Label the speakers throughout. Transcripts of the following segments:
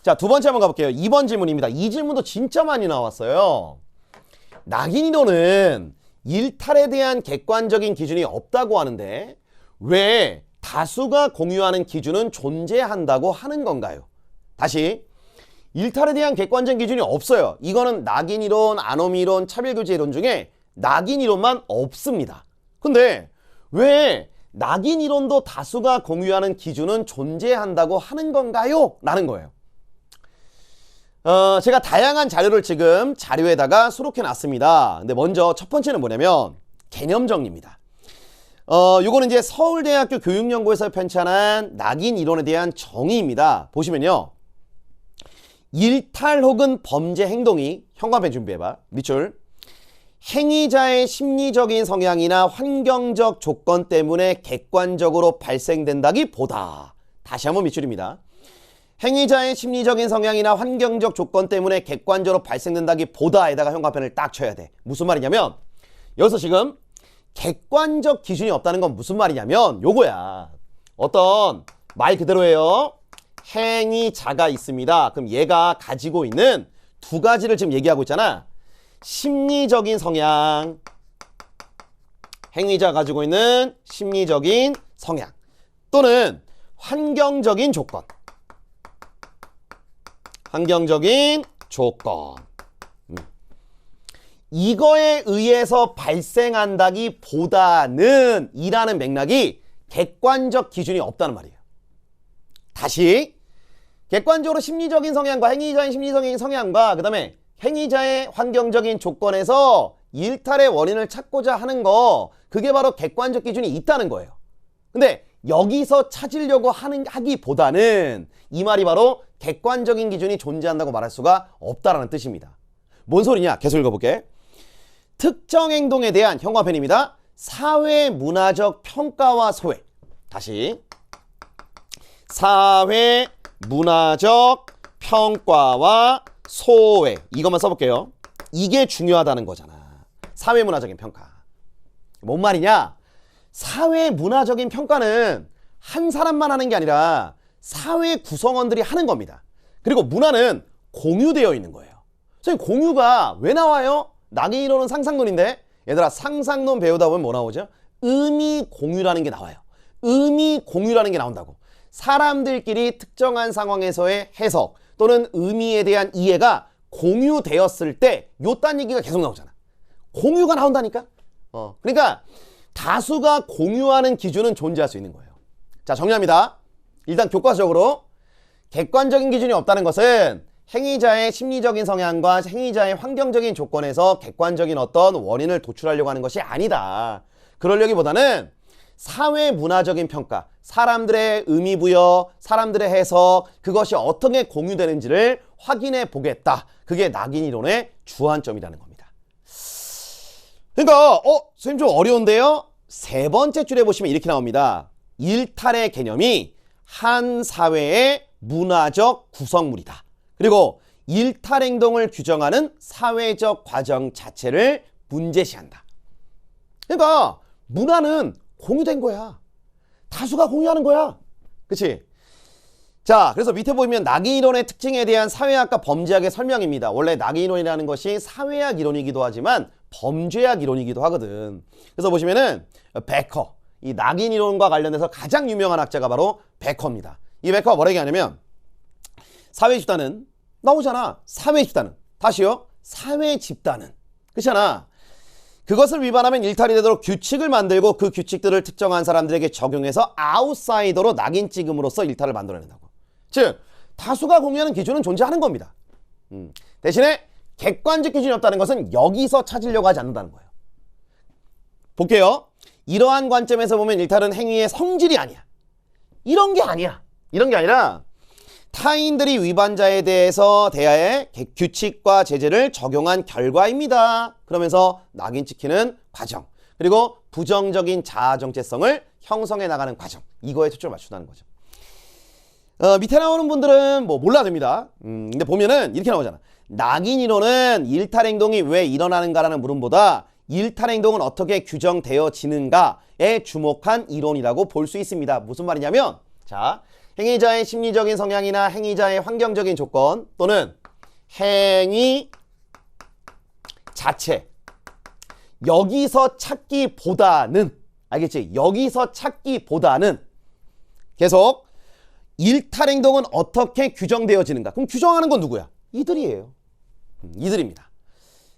Speaker 1: 자, 두 번째 한번 가볼게요. 2번 질문입니다. 이 질문도 진짜 많이 나왔어요. 낙인이론은 일탈에 대한 객관적인 기준이 없다고 하는데 왜 다수가 공유하는 기준은 존재한다고 하는 건가요? 다시, 일탈에 대한 객관적인 기준이 없어요. 이거는 낙인이론, 아노미이론, 차별교제이론 중에 낙인이론만 없습니다. 근데 왜 낙인이론도 다수가 공유하는 기준은 존재한다고 하는 건가요? 라는 거예요. 제가 다양한 자료를 지금 자료에다가 수록해 놨습니다. 근데 먼저 첫 번째는 뭐냐면 개념 정리입니다. 요거는 이제 서울대학교 교육연구에서 편찬한 낙인 이론에 대한 정의입니다. 보시면요. 일탈 혹은 범죄 행동이, 현관펜 준비해봐. 밑줄. 행위자의 심리적인 성향이나 환경적 조건 때문에 객관적으로 발생된다기보다, 다시 한번 밑줄입니다. 행위자의 심리적인 성향이나 환경적 조건 때문에 객관적으로 발생된다기보다에다가 현관펜을 딱 쳐야 돼. 무슨 말이냐면 여기서 지금 객관적 기준이 없다는 건 무슨 말이냐면 요거야. 어떤 말 그대로예요. 행위자가 있습니다. 그럼 얘가 가지고 있는 두 가지를 지금 얘기하고 있잖아. 심리적인 성향, 행위자 가지고 있는 심리적인 성향, 또는 환경적인 조건, 환경적인 조건. 이거에 의해서 발생한다기보다는 이라는 맥락이 객관적 기준이 없다는 말이에요. 다시, 객관적으로 심리적인 성향과 행위자의 심리적인 성향과 그 다음에 행위자의 환경적인 조건에서 일탈의 원인을 찾고자 하는 거, 그게 바로 객관적 기준이 있다는 거예요. 근데 여기서 찾으려고 하기보다는 이 말이 바로 객관적인 기준이 존재한다고 말할 수가 없다라는 뜻입니다. 뭔 소리냐? 계속 읽어볼게. 특정 행동에 대한, 현관펜입니다. 사회 문화적 평가와 소외. 다시, 사회 문화적 평가와 소외. 이것만 써볼게요. 이게 중요하다는 거잖아. 사회 문화적인 평가. 뭔 말이냐? 사회 문화적인 평가는 한 사람만 하는 게 아니라 사회 구성원들이 하는 겁니다. 그리고 문화는 공유되어 있는 거예요. 선생님, 공유가 왜 나와요? 낙인이론은 상상론인데, 얘들아, 상상론 배우다 보면 뭐 나오죠? 의미 공유라는 게 나와요. 의미 공유라는 게 나온다고. 사람들끼리 특정한 상황에서의 해석 또는 의미에 대한 이해가 공유되었을 때 요딴 얘기가 계속 나오잖아. 공유가 나온다니까? 그러니까 다수가 공유하는 기준은 존재할 수 있는 거예요. 자, 정리합니다. 일단 교과적으로 객관적인 기준이 없다는 것은 행위자의 심리적인 성향과 행위자의 환경적인 조건에서 객관적인 어떤 원인을 도출하려고 하는 것이 아니다. 그러려기보다는 사회 문화적인 평가, 사람들의 의미 부여, 사람들의 해석, 그것이 어떻게 공유되는지를 확인해 보겠다. 그게 낙인이론의 주안점이라는 겁니다. 그러니까 선생님 좀 어려운데요? 세 번째 줄에 보시면 이렇게 나옵니다. 일탈의 개념이 한 사회의 문화적 구성물이다. 그리고 일탈 행동을 규정하는 사회적 과정 자체를 문제시한다. 그러니까 문화는 공유된 거야. 다수가 공유하는 거야. 그치? 자, 그래서 밑에 보면 낙인이론의 특징에 대한 사회학과 범죄학의 설명입니다. 원래 낙인이론이라는 것이 사회학 이론이기도 하지만 범죄학 이론이기도 하거든. 그래서 보시면은 베커, 이 낙인이론과 관련해서 가장 유명한 학자가 바로 베커입니다. 이 베커가 뭐라고 하냐면 사회 집단은 나오잖아. 사회 집단은. 다시요. 사회 집단은. 그렇잖아. 그것을 위반하면 일탈이 되도록 규칙을 만들고 그 규칙들을 특정한 사람들에게 적용해서 아웃사이더로 낙인 찍음으로써 일탈을 만들어낸다고. 즉, 다수가 공유하는 기준은 존재하는 겁니다. 대신에 객관적 기준이 없다는 것은 여기서 찾으려고 하지 않는다는 거예요. 볼게요. 이러한 관점에서 보면 일탈은 행위의 성질이 아니야. 이런 게 아니야. 이런 게 아니라 타인들이 위반자에 대해서 대하여 규칙과 제재를 적용한 결과입니다. 그러면서 낙인 찍히는 과정, 그리고 부정적인 자아 정체성을 형성해 나가는 과정, 이거에 초점을 맞춘다는 거죠. 밑에 나오는 분들은 뭐 몰라도 됩니다. 근데 보면은 이렇게 나오잖아. 낙인이론은 일탈 행동이 왜 일어나는가라는 물음보다 일탈 행동은 어떻게 규정되어지는가에 주목한 이론이라고 볼 수 있습니다. 무슨 말이냐면, 자, 행위자의 심리적인 성향이나 행위자의 환경적인 조건 또는 행위 자체 여기서 찾기보다는 알겠지? 여기서 찾기보다는 계속 일탈 행동은 어떻게 규정되어지는가? 그럼 규정하는 건 누구야? 이들이에요. 이들입니다.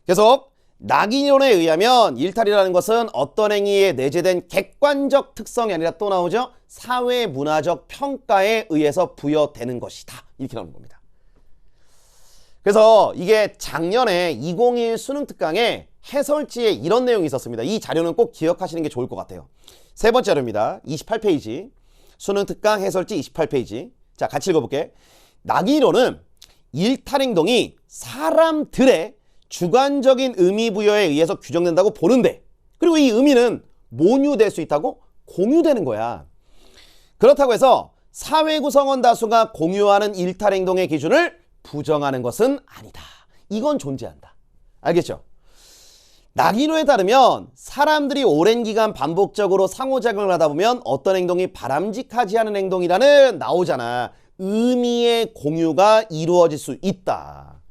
Speaker 1: 계속 낙인이론에 의하면 일탈이라는 것은 어떤 행위에 내재된 객관적 특성이 아니라 또 나오죠. 사회 문화적 평가에 의해서 부여되는 것이다. 이렇게 나오는 겁니다. 그래서 이게 작년에 2021 수능 특강에 해설지에 이런 내용이 있었습니다. 이 자료는 꼭 기억하시는 게 좋을 것 같아요. 세 번째 자료입니다. 28페이지. 수능 특강 해설지 28페이지. 자, 같이 읽어볼게. 낙인이론은 일탈 행동이 사람들의 주관적인 의미 부여에 의해서 규정된다고 보는데, 그리고 이 의미는 모유될 수 있다고 공유되는 거야. 그렇다고 해서 사회 구성원 다수가 공유하는 일탈 행동의 기준을 부정하는 것은 아니다. 이건 존재한다. 알겠죠? 낙인호에 따르면 사람들이 오랜 기간 반복적으로 상호작용을 하다 보면 어떤 행동이 바람직하지 않은 행동이라는 나오잖아. 의미의 공유가 이루어질 수 있다.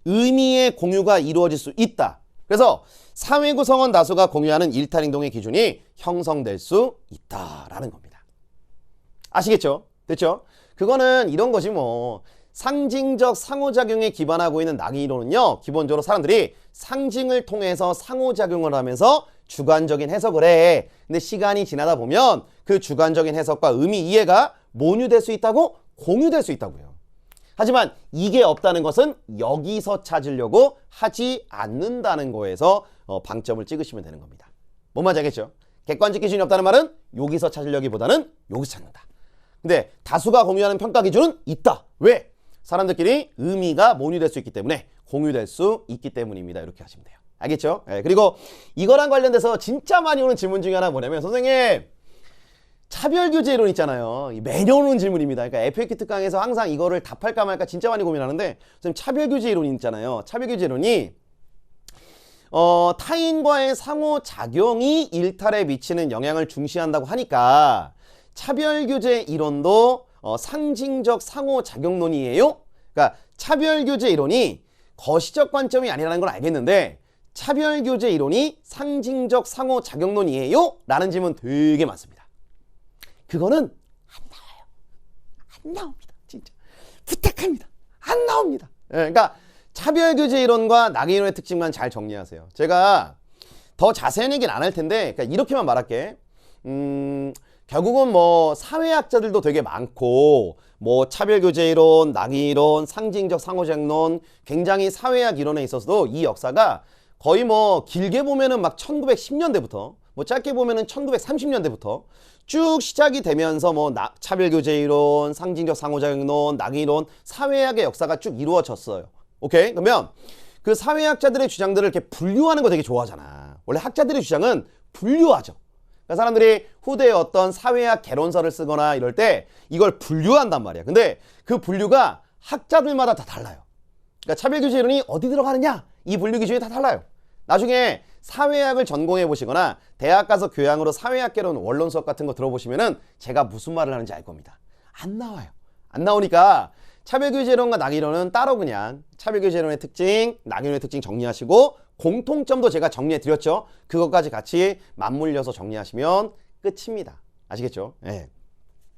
Speaker 1: 의미의 공유가 이루어질 수 있다. 그래서 사회 구성원 다수가 공유하는 일탈 행동의 기준이 형성될 수 있다라는 겁니다. 아시겠죠? 됐죠? 그거는 이런 거지 뭐. 상징적 상호작용에 기반하고 있는 낙인이론은요, 기본적으로 사람들이 상징을 통해서 상호작용을 하면서 주관적인 해석을 해. 근데 시간이 지나다 보면 그 주관적인 해석과 의미 이해가 모유될 수 있다고, 공유될 수 있다고요. 하지만 이게 없다는 것은 여기서 찾으려고 하지 않는다는 거에서 방점을 찍으시면 되는 겁니다. 뭔 말인지 알겠죠? 객관적 기준이 없다는 말은 여기서 찾으려기보다는 여기서 찾는다. 근데 다수가 공유하는 평가 기준은 있다. 왜? 사람들끼리 의미가 모유될 수 있기 때문에, 공유될 수 있기 때문입니다. 이렇게 하시면 돼요. 알겠죠? 네, 그리고 이거랑 관련돼서 진짜 많이 오는 질문 중에 하나 뭐냐면, 선생님 차별규제 이론 있잖아요. 매년 오는 질문입니다. 그러니까 FAQ 특강에서 항상 이거를 답할까 말까 진짜 많이 고민하는데, 선생님 차별규제 이론 있잖아요. 차별규제 이론이 타인과의 상호작용이 일탈에 미치는 영향을 중시한다고 하니까 차별규제 이론도 상징적 상호작용론이에요. 그러니까 차별규제 이론이 거시적 관점이 아니라는 걸 알겠는데, 차별규제 이론이 상징적 상호작용론이에요? 라는 질문 되게 많습니다. 그거는 안 나와요. 안 나옵니다. 진짜. 부탁합니다. 안 나옵니다. 그러니까 차별규제 이론과 낙인이론의 특징만 잘 정리하세요. 제가 더 자세한 얘기는 안 할 텐데, 그러니까 이렇게만 말할게. 결국은 뭐 사회학자들도 되게 많고, 뭐 차별규제 이론, 낙인이론, 상징적 상호작용론, 굉장히 사회학 이론에 있어서도 이 역사가 거의 뭐 길게 보면은 막 1910년대부터, 뭐 짧게 보면은 1930년대부터 쭉 시작이 되면서 뭐 차별규제 이론, 상징적 상호작용론, 낙인이론, 사회학의 역사가 쭉 이루어졌어요. 오케이? 그러면 그 사회학자들의 주장들을 이렇게 분류하는 거 되게 좋아하잖아. 원래 학자들의 주장은 분류하죠. 그러니까 사람들이 후대에 어떤 사회학 개론서를 쓰거나 이럴 때 이걸 분류한단 말이야. 근데 그 분류가 학자들마다 다 달라요. 그러니까 차별규제 이론이 어디 들어가느냐? 이 분류 기준이 다 달라요. 나중에 사회학을 전공해 보시거나 대학 가서 교양으로 사회학 개론 원론 수업 같은 거 들어보시면은 제가 무슨 말을 하는지 알 겁니다. 안 나와요. 안 나오니까 차별규제 이론과 낙인이론은 따로 그냥 차별규제 이론의 특징, 낙인이론의 특징 정리하시고, 공통점도 제가 정리해 드렸죠. 그것까지 같이 맞물려서 정리하시면 끝입니다. 아시겠죠? 네.